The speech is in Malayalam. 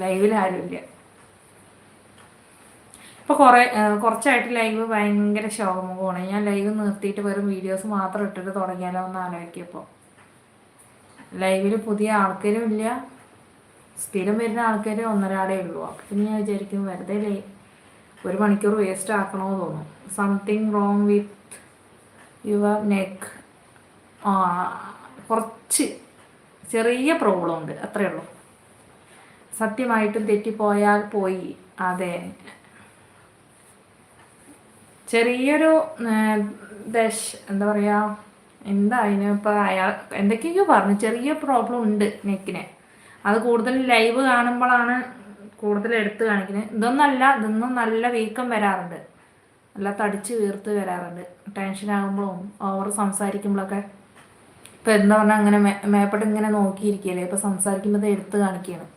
ലൈവിൽ ആരുമില്ല. ഇപ്പോൾ കുറച്ചായിട്ട് ലൈവ് ഭയങ്കര ശോകമുഖമാണ്. ഞാൻ ലൈവ് നിർത്തിയിട്ട് വെറും വീഡിയോസ് മാത്രം ഇട്ടിട്ട് തുടങ്ങിയാലോ എന്ന് ആലോചിക്കിയപ്പോൾ ലൈവിൽ പുതിയ ആൾക്കാരും ഇല്ല, സ്ഥിരം വരുന്ന ആൾക്കാർ ഒന്നരാടേ ഉള്ളൂ. അപ്പം പിന്നെ ഞാൻ വിചാരിക്കും വെറുതെ 1 മണിക്കൂർ വേസ്റ്റ് ആക്കണമെന്ന് തോന്നും. Something wrong with your neck. കുറച്ച് ചെറിയ പ്രോബ്ലം ഉണ്ട്, അത്രയേ ഉള്ളൂ. സത്യമായിട്ടും തെറ്റിപ്പോയാൽ പോയി. അതെ, ചെറിയൊരു എന്താ പറയുക, എന്താ അതിനിപ്പോൾ അയാൾ എന്തൊക്കെയൊക്കെയോ പറഞ്ഞു, ചെറിയ പ്രോബ്ലം ഉണ്ട് നെക്കിന്. അത് കൂടുതൽ ലൈവ് കാണുമ്പോഴാണ് കൂടുതൽ എടുത്ത് കാണിക്കുന്നത്. ഇതൊന്നും നല്ല വീക്കം വരാറുണ്ട്, നല്ല തടിച്ച് വീർത്ത് വരാറുണ്ട് ടെൻഷനാകുമ്പോഴും ഓവർ സംസാരിക്കുമ്പോഴൊക്കെ. ഇപ്പം എന്താ പറഞ്ഞാൽ അങ്ങനെ മേപ്പെട്ട് ഇങ്ങനെ നോക്കിയിരിക്കുകയല്ലേ, ഇപ്പം സംസാരിക്കുമ്പോൾ എടുത്ത് കാണിക്കുകയാണ്.